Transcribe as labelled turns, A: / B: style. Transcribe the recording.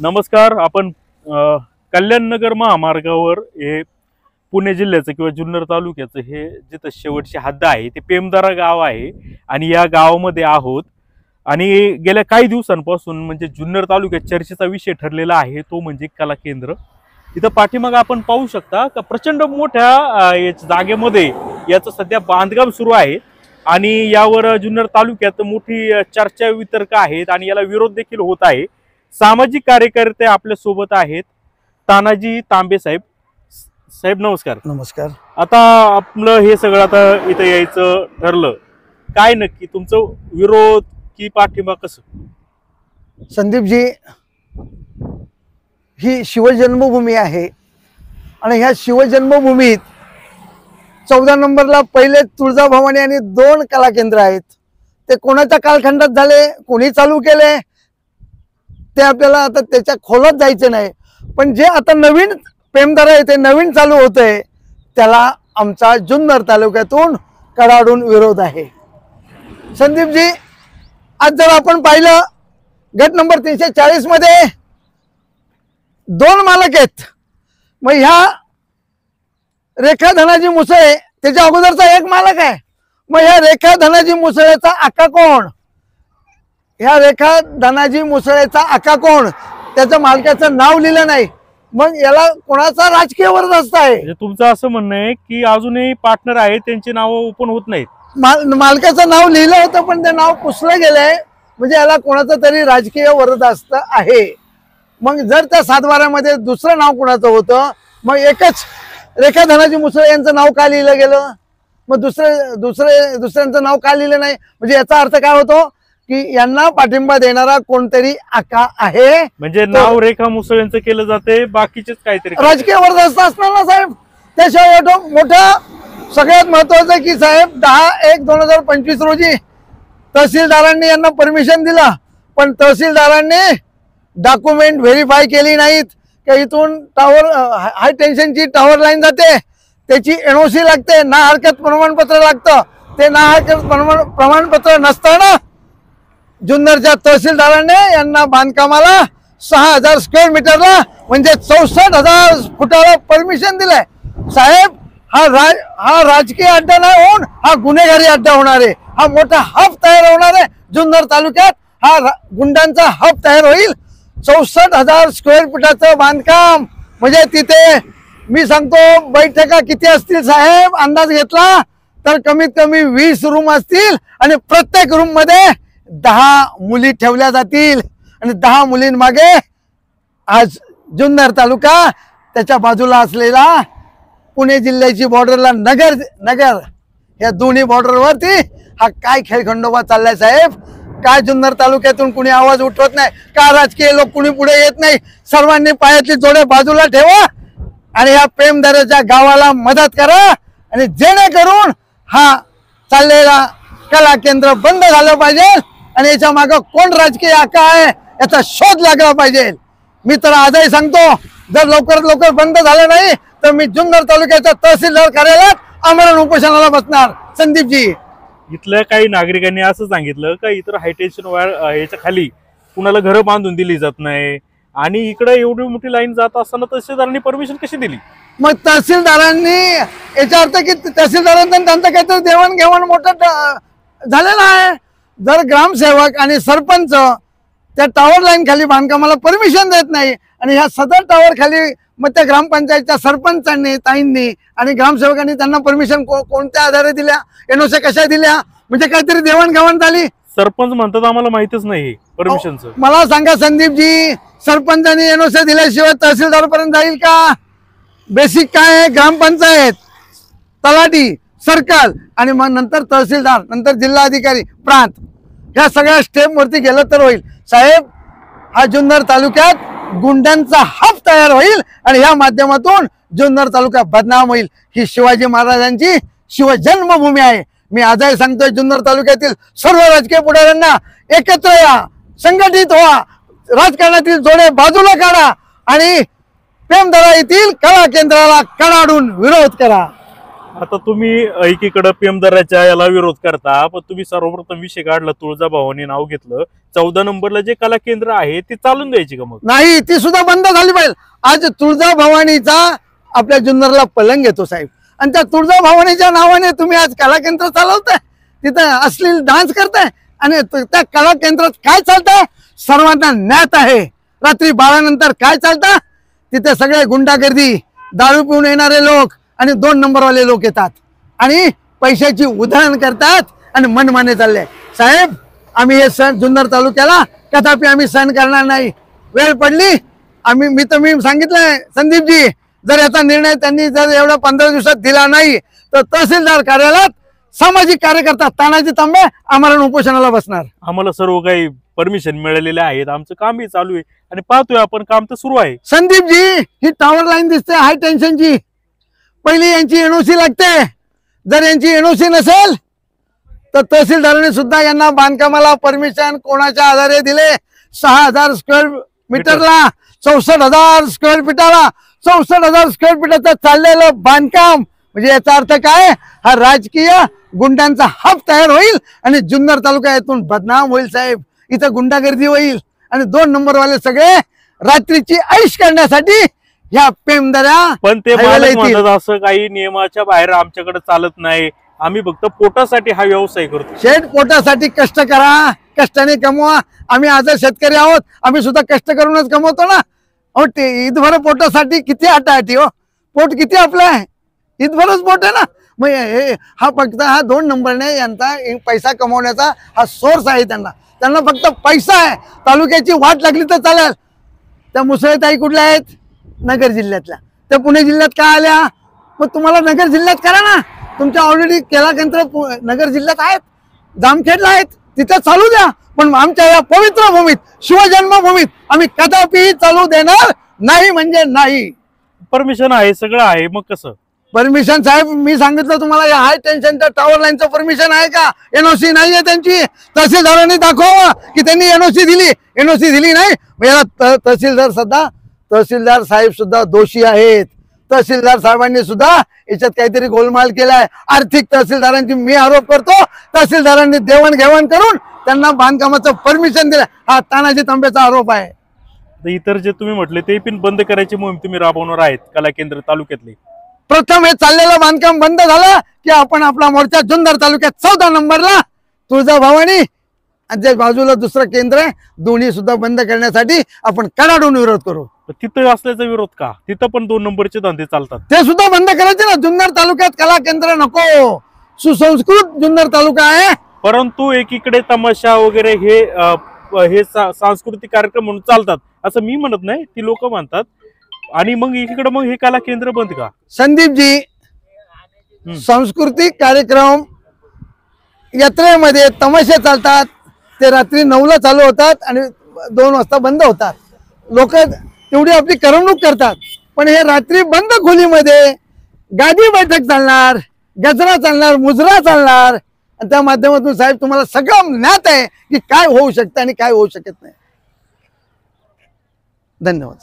A: नमस्कार. आपण कल्याणनगर महामार्गावर हे पुणे जिल्ह्याचं किंवा जुन्नर तालुक्याचं हे जिथं शेवटची हद्द आहे ते पेमदारा गाव आहे आणि या गावामध्ये आहोत. आणि गेल्या काही दिवसांपासून म्हणजे जुन्नर तालुक्यात चर्चेचा विषय ठरलेला आहे तो म्हणजे कला केंद्र. इथं पाठीमागे आपण पाहू शकता का प्रचंड मोठ्या जागेमध्ये याचं सध्या बांधकाम सुरू आहे आणि यावर जुन्नर तालुक्यात मोठी चर्चा वितर्क आहेत आणि याला विरोध देखील होत आहे. सामाजिक कार्यकर्ते आपल्या सोबत आहेत. तानाजी तांबे साहेब. साहेब नमस्कार.
B: नमस्कार.
A: आता आपलं हे सगळं आता इथं यायचं ठरलं, काय नक्की तुमचं विरोध की पाठिंबा कसं?
B: संदीपजी, ही शिवजन्मभूमी आहे आणि ह्या शिवजन्मभूमीत 14 नंबरला पहिले तुळजाभवानी आणि 2 कला केंद्र आहेत. ते कोणाच्या कालखंडात झाले, कोणी चालू केले ते आपल्याला आता त्याच्या खोलात जायचं नाही. पण जे आता नवीन पेमदारा येते नवीन चालू होतंय त्याला आमचा जुन्नर तालुक्यातून कडाडून विरोध आहे. संदीपजी, आज जर आपण पाहिलं गट नंबर 340 मध्ये 2 मालक आहेत. मग ह्या रेखा धनाजी मुसळे त्याच्या अगोदरचा 1 मालक आहे. मग ह्या रेखा धनाजी मुसळेचा आका कोण? ह्या रेखा धनाजी मुसळेचा आका कोण? त्याच्या मालकाचं नाव लिहिलं नाही. मग याला कोणाचा राजकीय वरदहस्त आहे?
A: म्हणजे तुमचं असं म्हणणं आहे की अजूनही पार्टनर आहेत त्यांची नावं ओपन होत नाहीत.
B: मालकाचं नाव लिहिलं होतं पण ते नाव पुसलं गेलंय. म्हणजे याला कोणाचं तरी राजकीय वरदहस्त आहे. मग जर त्या 7/12 दुसरं नाव कोणाचं होतं, मग एकच रेखा धनाजी मुसळे यांचं नाव का लिहिलं गेलं? मग दुसऱ्यांचं नाव का लिहिलं नाही? म्हणजे याचा अर्थ काय होतो की यांना पाठिंबा देणारा कोणतरी आका आहे. म्हणजे
A: नाव रेखा मुसळेंचं केलं जाते, बाकीचेच काहीतरी
B: राजकीय वरदहस्त असणार ना साहेब. त्याशिवाय मोठं सगळ्यात महत्वाचं की साहेब 10/1/2025 रोजी तहसीलदारांनी यांना परमिशन दिला, पण तहसीलदारांनी डॉक्युमेंट व्हेरीफाय केली नाहीत. की इथून टावर हाय टेन्शनची टावर लाईन जाते, त्याची NOC लागते, ना हरकत प्रमाणपत्र लागतं. ते ना हरकत प्रमाणपत्र नसताना जुन्नरच्या तहसीलदाराने यांना बांधकामाला 6000 स्क्वेअर मीटरला म्हणजे 64,000 फुटाला परमिशन दिलंय. साहेब, हा राजकीय अड्डा नाही होऊन हा गुन्हेगारी अड्डा होणार आहे. हा मोठा हब तयार होणार आहे जुन्नर तालुक्यात. हा गुंडांचा हब तयार होईल. 64,000 स्क्वेअर फुटाचं बांधकाम म्हणजे तिथे मी सांगतो बैठका किती असतील साहेब, अंदाज घेतला तर कमीत कमी 20 रूम असतील आणि प्रत्येक रूम मध्ये 10 मुली ठेवल्या जातील. आणि 10 मुलींमागे आज जुन्नर तालुका, त्याच्या बाजूला असलेला पुणे जिल्ह्याची बॉर्डरला नगर या दोन्ही बॉर्डरवरती हा काय खेळखंडोबा चाललाय साहेब? काय जुन्नर तालुक्यातून कुणी आवाज उठवत नाही का? राजकीय लोक कुणी पुढे येत नाही? सर्वांनी पायातली जोडे बाजूला ठेवा आणि या पेमदाराच्या गावाला मदत करा आणि जेणेकरून हा चाललेला कला केंद्र बंद झालं पाहिजे आणि याच्या मागे कोण राजकीय आका आहे याचा शोध लागला पाहिजे. मी तर आजही सांगतो, जर लवकर बंद झालं नाही तर मी जुन्नर तालुक्याच्या तहसीलदार कार्यालयात आमरण उपोषणाला बसणार. संदीपजी,
A: इथल्या काही नागरिकांनी असं सांगितलं का इतर हायटेन्शन वायर याच्या खाली कुणाला घरं बांधून दिली जात नाही आणि इकडे एवढी मोठी लाईन जात असताना तहसीलदारांनी परमिशन कशी दिली?
B: मग तहसीलदारांनी याचा अर्थ की तहसीलदारांनी त्यांचं काहीतरी देवाणघेवाण मोठं झालेलं आहे. जर ग्रामसेवक आणि सरपंच त्या टावर लाईन खाली बांधकामाला परमिशन देत नाही आणि ह्या सदर टावर खाली मग त्या ग्रामपंचायतच्या सरपंचांनी, ताईंनी आणि ग्रामसेवकांनी त्यांना परमिशन कोणत्या आधारे दिल्या, NOC कशा दिल्या? म्हणजे काहीतरी देवाणघेवाण झाली.
A: सरपंच म्हणतात आम्हाला माहितच नाही परमिशनचं.
B: मला सांगा संदीपजी, सरपंचांनी NOC दिल्याशिवाय तहसीलदार पर्यंत जाईल का? बेसिक काय आहे? ग्रामपंचायत, तलाठी, सर्कल आणि मग नंतर तहसीलदार, नंतर जिल्हाधिकारी, प्रांत, ह्या सगळ्या स्टेप वरती गेलं तर होईल. साहेब, हा जुन्नर तालुक्यात गुंडांचा हब तयार होईल आणि ह्या माध्यमातून जुन्नर तालुका बदनाम होईल. ही शिवाजी महाराजांची शिवजन्मभूमी आहे. मी आजही सांगतोय, जुन्नर तालुक्यातील सर्व राजकीय पुढाऱ्यांना एकत्र या, संघटित व्हा, राजकारणातील जोडे बाजूला काढा आणि पेमदारा येथील कला केंद्राला कडाडून विरोध करा.
A: आता तुम्ही एकीकडे पेमदाराच्या याला विरोध करता, पण तुम्ही सर्वप्रथम विषय काढला, तुळजाभवानी नाव घेतलं, 14 नंबरला जे कला केंद्र आहे ते चालून द्यायची का मग?
B: नाही, ती सुद्धा बंद झाली पाहिजे. आज तुळजाभवानीचा आपल्या जुन्नरला पलंग येतो साहेब, आणि त्या तुळजाभवानीच्या नावाने तुम्ही आज कला केंद्र चालवताय, तिथं अश्लील डान्स करताय, आणि त्या कला केंद्रात काय चालतंय सर्वांना ज्ञात आहे. रात्री 12 नंतर काय चालतं तिथे सगळे गुंडागर्दी, दारू पिऊन येणारे लोक आणि 2 नंबरवाले लोक येतात आणि पैशाची उधळण करतात आणि मनमाने चालले. साहेब, आम्ही हे सण जुन्नर तालुक्याला कदापि आम्ही सहन करणार नाही. वेळ पडली मी सांगितलंय संदीपजी, जर याचा निर्णय त्यांनी जर एवढा 15 दिवसात दिला नाही तर तहसीलदार कार्यालयात सामाजिक कार्यकर्ता तानाजी तांबे आम्हाला उपोषणाला बसणार.
A: आम्हाला सर्व काही परमिशन मिळालेले आहेत, आमचं कामही चालू आहे आणि पाहतोय आपण, काम तर सुरू आहे.
B: संदीपजी, ही टॉवर लाईन दिसते हाय टेन्शनची, पहिली यांची एनओसी लागते. जर यांची एनओसी नसेल तर तहसीलदारांनी सुद्धा यांना बांधकामाला परमिशन कोणाच्या आधारे दिले? 6000 स्क्वेअर मीटरला, 64,000 स्क्वेअर फीटाला, 64,000 स्क्वेअर फीटाचं चाललेलं बांधकाम. म्हणजे याचा अर्थ काय? हा राजकीय गुंडांचा हब तयार होईल आणि जुन्नर तालुका यातून बदनाम होईल साहेब. इथं गुंडागर्दी होईल आणि 2 नंबरवाले सगळे रात्रीची ऐश करण्यासाठी ह्या पेमदऱ्या.
A: पण ते मालक म्हणतात असं काही नियमाच्या बाहेर आमच्याकडे चालत नाही, आम्ही फक्त पोटासाठी हा व्यवसाय करतो.
B: शेठ, पोटासाठी कष्ट करा, कष्टाने कमवा. आम्ही आज शेतकरी आहोत, आम्ही सुद्धा कष्ट करूनच कमवतो ना. अहो, ते ईदभर पोटासाठी किती आटाआटी हो. पोट किती आपलं आहे, ईदभरच पोट आहे ना. मग हा फक्त 2 नंबरने यांचा पैसा कमवण्याचा हा सोर्स आहे. त्यांना फक्त पैसा आहे. तालुक्याची वाट लागली तर चालेल. त्या मुसळेताई कुठल्या आहेत? नगर जिल्ह्यातल्या. त्या पुणे जिल्ह्यात का आल्या? मग तुम्हाला नगर जिल्ह्यात करा ना. तुमच्या ऑलरेडी केला केंद्र नगर जिल्ह्यात आहेत, जामखेडला आहेत, तिथे चालू द्या. पण आमच्या या पवित्र भूमीत, शिवजन्मभूमीत आम्ही कदापि चालू देणार नाही म्हणजे नाही.
A: परमिशन आहे, सगळं आहे, मग कसं?
B: परमिशन साहेब, मी सांगितलं तुम्हाला, या हाय टेन्शनच्या टॉवर लाईनचं परमिशन आहे का? एनओसी नाही आहे त्यांची. तहसीलदारांनी दाखवा की त्यांनी एनओसी दिली. एनओसी दिली नाही. याला तहसीलदार साहेब सुद्धा दोषी आहेत. तहसीलदार साहेबांनी सुद्धा याच्यात काहीतरी गोलमाल केलाय. आर्थिक तहसीलदारांची मी आरोप करतो. तहसीलदारांनी देवाणघेवाण करून त्यांना बांधकामाचं परमिशन दिलं, हा तानाजी तांबेचा आरोप आहे.
A: इतर जे तुम्ही म्हटले ते पण बंद करायची मोहीम तुम्ही राबवणार आहेत कला केंद्र तालुक्यातले?
B: प्रथम हे चाललेलं बांधकाम बंद झालं की आपण आपला मोर्चा जुन्नर तालुक्यात 14 नंबरला तुळजाभवानी आणि जे बाजूला दुसरं केंद्र आहे, दोन्ही सुद्धा बंद करण्यासाठी आपण कडाडून विरोध करू.
A: तिथं असल्याचा विरोध का? तिथं पण 2 नंबरचे धंदे चालतात,
B: ते सुद्धा बंद करायचे ना. जुन्नर तालुक्यात कला केंद्र नको. सुसंस्कृत जुन्नर तालुका आहे.
A: परंतु एकीकडे तमाशा वगैरे हे सांस्कृतिक कार्यक्रम म्हणून चालतात असं मी म्हणत नाही, ती लोक म्हणतात. आणि मग एकीकडे मग हे कला केंद्र बंद का?
B: संदीपजी, सांस्कृतिक कार्यक्रम यात्रेमध्ये तमाशे चालतात, ते रात्री 9ला चालू होतात आणि 2 वाजता बंद होतात. लोक तेवढी आपली करमणूक करतात. पण हे रात्री बंद खोलीमध्ये गादी बैठक चालणार, गजरा चालणार, मुजरा चालणार, आणि त्या माध्यमातून साहेब तुम्हाला सगळं ज्ञात आहे की काय होऊ शकतं आणि काय होऊ शकत नाही. धन्यवाद.